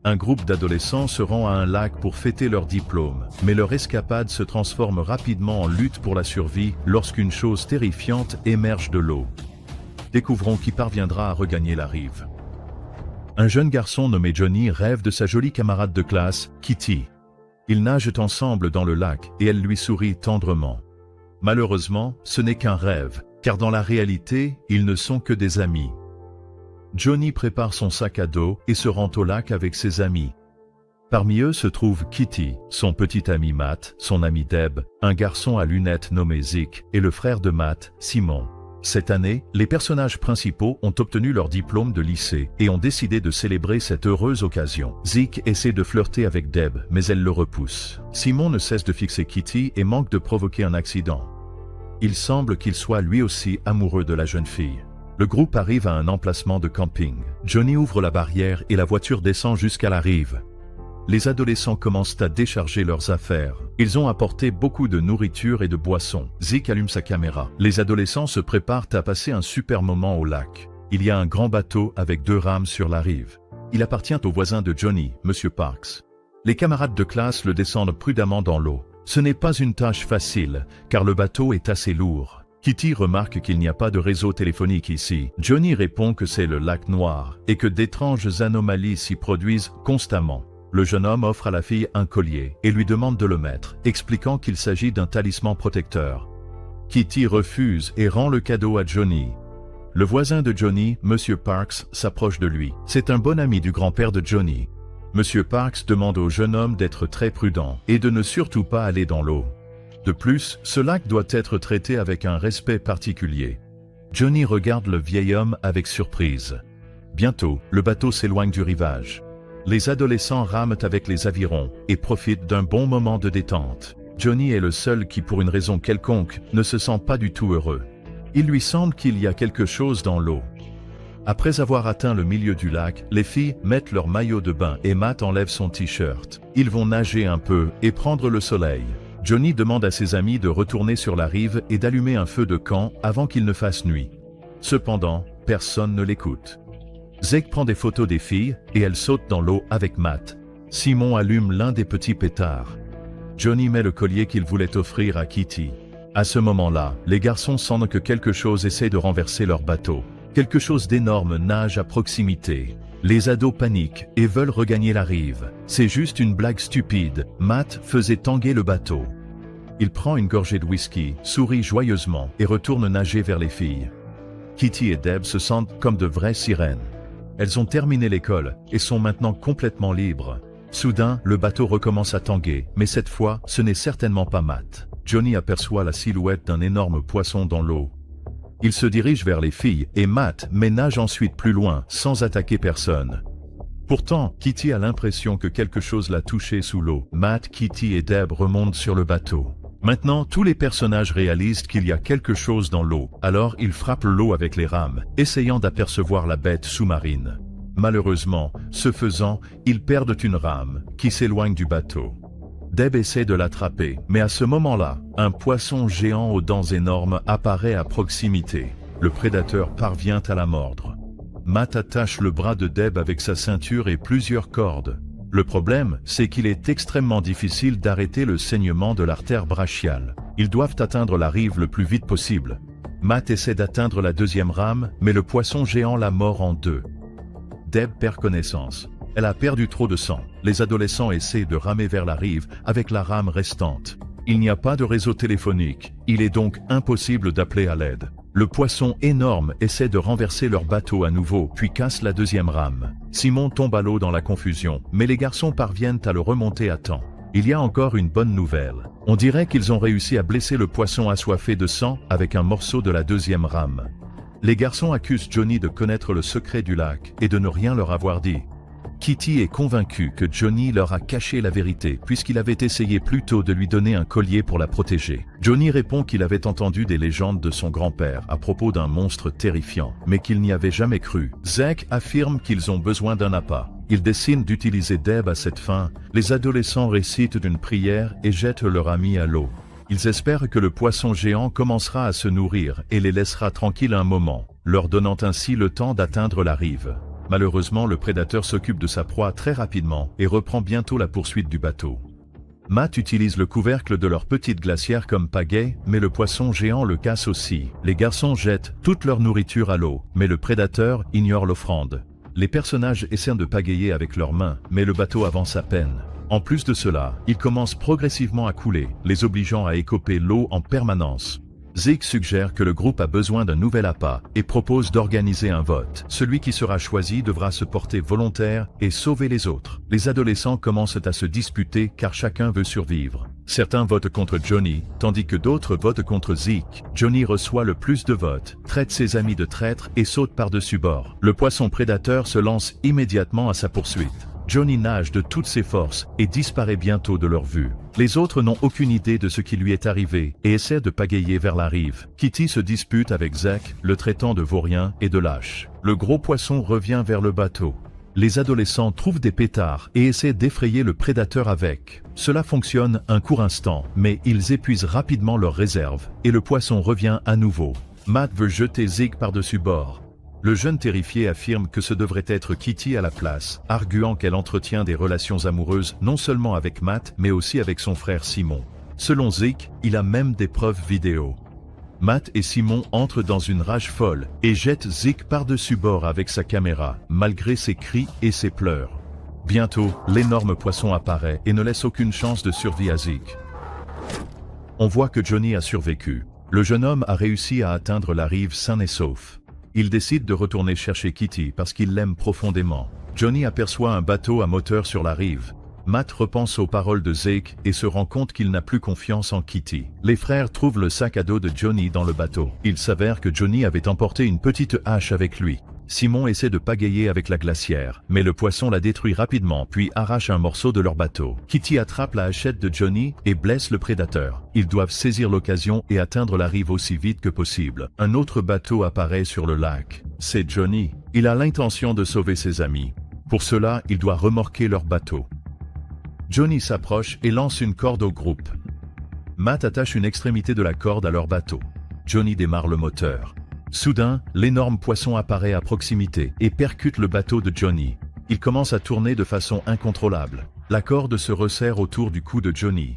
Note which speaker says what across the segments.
Speaker 1: Un groupe d'adolescents se rend à un lac pour fêter leur diplôme, mais leur escapade se transforme rapidement en lutte pour la survie lorsqu'une chose terrifiante émerge de l'eau. Découvrons qui parviendra à regagner la rive. Un jeune garçon nommé Johnny rêve de sa jolie camarade de classe, Kitty. Ils nagent ensemble dans le lac et elle lui sourit tendrement. Malheureusement, ce n'est qu'un rêve, car dans la réalité, ils ne sont que des amis. Johnny prépare son sac à dos et se rend au lac avec ses amis. Parmi eux se trouve Kitty, son petit ami Matt, son ami Deb, un garçon à lunettes nommé Zeke et le frère de Matt, Simon. Cette année, les personnages principaux ont obtenu leur diplôme de lycée et ont décidé de célébrer cette heureuse occasion. Zeke essaie de flirter avec Deb, mais elle le repousse. Simon ne cesse de fixer Kitty et manque de provoquer un accident. Il semble qu'il soit lui aussi amoureux de la jeune fille. Le groupe arrive à un emplacement de camping. Johnny ouvre la barrière et la voiture descend jusqu'à la rive. Les adolescents commencent à décharger leurs affaires. Ils ont apporté beaucoup de nourriture et de boissons. Zeke allume sa caméra. Les adolescents se préparent à passer un super moment au lac. Il y a un grand bateau avec 2 rames sur la rive. Il appartient au voisin de Johnny, Monsieur Parks. Les camarades de classe le descendent prudemment dans l'eau. Ce n'est pas une tâche facile, car le bateau est assez lourd. Kitty remarque qu'il n'y a pas de réseau téléphonique ici. Johnny répond que c'est le lac Noir et que d'étranges anomalies s'y produisent constamment. Le jeune homme offre à la fille un collier et lui demande de le mettre, expliquant qu'il s'agit d'un talisman protecteur. Kitty refuse et rend le cadeau à Johnny. Le voisin de Johnny, Monsieur Parks, s'approche de lui. C'est un bon ami du grand-père de Johnny. Monsieur Parks demande au jeune homme d'être très prudent et de ne surtout pas aller dans l'eau. De plus, ce lac doit être traité avec un respect particulier. Johnny regarde le vieil homme avec surprise. Bientôt, le bateau s'éloigne du rivage. Les adolescents rament avec les avirons et profitent d'un bon moment de détente. Johnny est le seul qui, pour une raison quelconque, ne se sent pas du tout heureux. Il lui semble qu'il y a quelque chose dans l'eau. Après avoir atteint le milieu du lac, les filles mettent leur maillot de bain et Matt enlève son t-shirt. Ils vont nager un peu et prendre le soleil. Johnny demande à ses amis de retourner sur la rive et d'allumer un feu de camp avant qu'il ne fasse nuit. Cependant, personne ne l'écoute. Zeke prend des photos des filles et elles sautent dans l'eau avec Matt. Simon allume l'un des petits pétards. Johnny met le collier qu'il voulait offrir à Kitty. À ce moment-là, les garçons sentent que quelque chose essaie de renverser leur bateau. Quelque chose d'énorme nage à proximité. Les ados paniquent et veulent regagner la rive. C'est juste une blague stupide. Matt faisait tanguer le bateau. Il prend une gorgée de whisky, sourit joyeusement et retourne nager vers les filles. Kitty et Deb se sentent comme de vraies sirènes. Elles ont terminé l'école et sont maintenant complètement libres. Soudain, le bateau recommence à tanguer, mais cette fois, ce n'est certainement pas Matt. Johnny aperçoit la silhouette d'un énorme poisson dans l'eau. Il se dirige vers les filles et Matt nage ensuite plus loin, sans attaquer personne. Pourtant, Kitty a l'impression que quelque chose l'a touché sous l'eau. Matt, Kitty et Deb remontent sur le bateau. Maintenant, tous les personnages réalisent qu'il y a quelque chose dans l'eau, alors ils frappent l'eau avec les rames, essayant d'apercevoir la bête sous-marine. Malheureusement, ce faisant, ils perdent une rame, qui s'éloigne du bateau. Deb essaie de l'attraper, mais à ce moment-là, un poisson géant aux dents énormes apparaît à proximité. Le prédateur parvient à la mordre. Matt attache le bras de Deb avec sa ceinture et plusieurs cordes. Le problème, c'est qu'il est extrêmement difficile d'arrêter le saignement de l'artère brachiale. Ils doivent atteindre la rive le plus vite possible. Matt essaie d'atteindre la deuxième rame, mais le poisson géant la mord en deux. Deb perd connaissance. Elle a perdu trop de sang. Les adolescents essaient de ramer vers la rive avec la rame restante. Il n'y a pas de réseau téléphonique. Il est donc impossible d'appeler à l'aide. Le poisson énorme essaie de renverser leur bateau à nouveau, puis casse la deuxième rame. Simon tombe à l'eau dans la confusion, mais les garçons parviennent à le remonter à temps. Il y a encore une bonne nouvelle. On dirait qu'ils ont réussi à blesser le poisson assoiffé de sang avec un morceau de la deuxième rame. Les garçons accusent Johnny de connaître le secret du lac et de ne rien leur avoir dit. Kitty est convaincue que Johnny leur a caché la vérité puisqu'il avait essayé plus tôt de lui donner un collier pour la protéger. Johnny répond qu'il avait entendu des légendes de son grand-père à propos d'un monstre terrifiant, mais qu'il n'y avait jamais cru. Zeke affirme qu'ils ont besoin d'un appât. Ils décident d'utiliser Deb à cette fin. Les adolescents récitent une prière et jettent leur ami à l'eau. Ils espèrent que le poisson géant commencera à se nourrir et les laissera tranquilles un moment, leur donnant ainsi le temps d'atteindre la rive. Malheureusement, le prédateur s'occupe de sa proie très rapidement et reprend bientôt la poursuite du bateau. Matt utilise le couvercle de leur petite glacière comme pagaie, mais le poisson géant le casse aussi. Les garçons jettent toute leur nourriture à l'eau, mais le prédateur ignore l'offrande. Les personnages essaient de pagayer avec leurs mains, mais le bateau avance à peine. En plus de cela, il commence progressivement à couler, les obligeant à écoper l'eau en permanence. Zeke suggère que le groupe a besoin d'un nouvel appât et propose d'organiser un vote. Celui qui sera choisi devra se porter volontaire et sauver les autres. Les adolescents commencent à se disputer car chacun veut survivre. Certains votent contre Johnny, tandis que d'autres votent contre Zeke. Johnny reçoit le plus de votes, traite ses amis de traîtres et saute par-dessus bord. Le poisson prédateur se lance immédiatement à sa poursuite. Johnny nage de toutes ses forces et disparaît bientôt de leur vue. Les autres n'ont aucune idée de ce qui lui est arrivé et essaient de pagayer vers la rive. Kitty se dispute avec Zach, le traitant de vaurien et de lâche. Le gros poisson revient vers le bateau. Les adolescents trouvent des pétards et essaient d'effrayer le prédateur avec. Cela fonctionne un court instant, mais ils épuisent rapidement leurs réserves et le poisson revient à nouveau. Matt veut jeter Zeke par-dessus bord. Le jeune terrifié affirme que ce devrait être Kitty à la place, arguant qu'elle entretient des relations amoureuses non seulement avec Matt, mais aussi avec son frère Simon. Selon Zeke, il a même des preuves vidéo. Matt et Simon entrent dans une rage folle et jettent Zeke par-dessus bord avec sa caméra, malgré ses cris et ses pleurs. Bientôt, l'énorme poisson apparaît et ne laisse aucune chance de survie à Zeke. On voit que Johnny a survécu. Le jeune homme a réussi à atteindre la rive sain et sauf. Il décide de retourner chercher Kitty parce qu'il l'aime profondément. Johnny aperçoit un bateau à moteur sur la rive. Matt repense aux paroles de Zeke et se rend compte qu'il n'a plus confiance en Kitty. Les frères trouvent le sac à dos de Johnny dans le bateau. Il s'avère que Johnny avait emporté une petite hache avec lui. Simon essaie de pagayer avec la glacière, mais le poisson la détruit rapidement puis arrache un morceau de leur bateau. Kitty attrape la hachette de Johnny et blesse le prédateur. Ils doivent saisir l'occasion et atteindre la rive aussi vite que possible. Un autre bateau apparaît sur le lac. C'est Johnny. Il a l'intention de sauver ses amis. Pour cela, il doit remorquer leur bateau. Johnny s'approche et lance une corde au groupe. Matt attache une extrémité de la corde à leur bateau. Johnny démarre le moteur. Soudain, l'énorme poisson apparaît à proximité et percute le bateau de Johnny. Il commence à tourner de façon incontrôlable. La corde se resserre autour du cou de Johnny.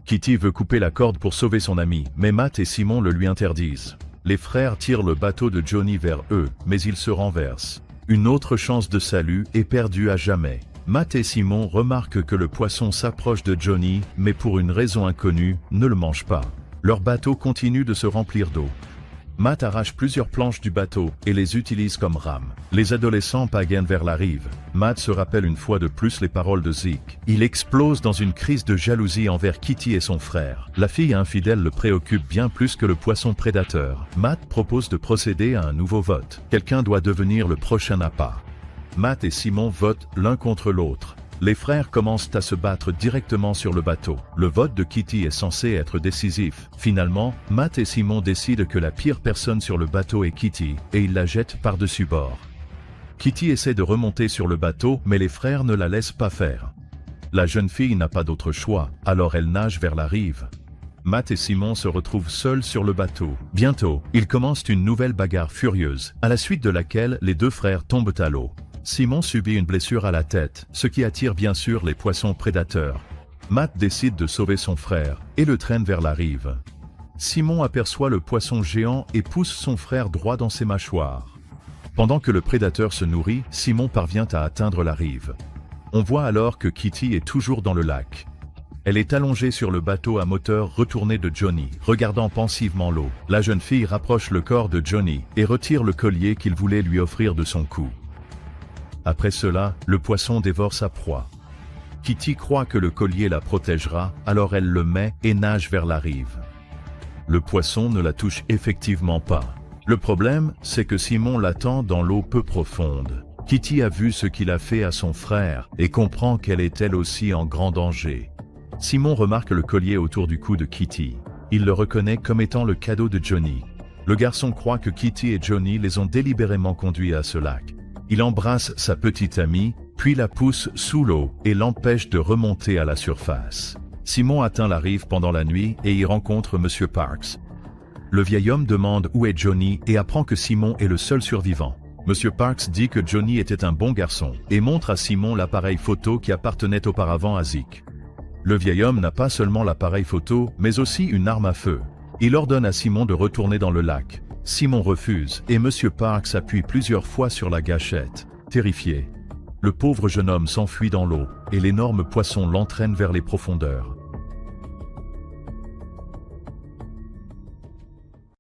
Speaker 1: Kitty veut couper la corde pour sauver son ami, mais Matt et Simon le lui interdisent. Les frères tirent le bateau de Johnny vers eux, mais il se renverse. Une autre chance de salut est perdue à jamais. Matt et Simon remarquent que le poisson s'approche de Johnny, mais pour une raison inconnue, ne le mange pas. Leur bateau continue de se remplir d'eau. Matt arrache plusieurs planches du bateau et les utilise comme rames. Les adolescents pagainent vers la rive. Matt se rappelle une fois de plus les paroles de Zeke. Il explose dans une crise de jalousie envers Kitty et son frère. La fille infidèle le préoccupe bien plus que le poisson prédateur. Matt propose de procéder à un nouveau vote. Quelqu'un doit devenir le prochain appât. Matt et Simon votent l'un contre l'autre. Les frères commencent à se battre directement sur le bateau. Le vote de Kitty est censé être décisif. Finalement, Matt et Simon décident que la pire personne sur le bateau est Kitty, et ils la jettent par-dessus bord. Kitty essaie de remonter sur le bateau, mais les frères ne la laissent pas faire. La jeune fille n'a pas d'autre choix, alors elle nage vers la rive. Matt et Simon se retrouvent seuls sur le bateau. Bientôt, ils commencent une nouvelle bagarre furieuse, à la suite de laquelle les deux frères tombent à l'eau. Simon subit une blessure à la tête, ce qui attire bien sûr les poissons prédateurs. Matt décide de sauver son frère et le traîne vers la rive. Simon aperçoit le poisson géant et pousse son frère droit dans ses mâchoires. Pendant que le prédateur se nourrit, Simon parvient à atteindre la rive. On voit alors que Kitty est toujours dans le lac. Elle est allongée sur le bateau à moteur retourné de Johnny, regardant pensivement l'eau. La jeune fille rapproche le corps de Johnny et retire le collier qu'il voulait lui offrir de son cou. Après cela, le poisson dévore sa proie. Kitty croit que le collier la protégera, alors elle le met et nage vers la rive. Le poisson ne la touche effectivement pas. Le problème, c'est que Simon l'attend dans l'eau peu profonde. Kitty a vu ce qu'il a fait à son frère et comprend qu'elle est elle aussi en grand danger. Simon remarque le collier autour du cou de Kitty. Il le reconnaît comme étant le cadeau de Johnny. Le garçon croit que Kitty et Johnny les ont délibérément conduits à ce lac. Il embrasse sa petite amie, puis la pousse sous l'eau et l'empêche de remonter à la surface. Simon atteint la rive pendant la nuit et y rencontre M. Parks. Le vieil homme demande où est Johnny et apprend que Simon est le seul survivant. Monsieur Parks dit que Johnny était un bon garçon et montre à Simon l'appareil photo qui appartenait auparavant à Zeke. Le vieil homme n'a pas seulement l'appareil photo, mais aussi une arme à feu. Il ordonne à Simon de retourner dans le lac. Simon refuse et Monsieur Parks appuie plusieurs fois sur la gâchette. Terrifié, le pauvre jeune homme s'enfuit dans l'eau et l'énorme poisson l'entraîne vers les profondeurs.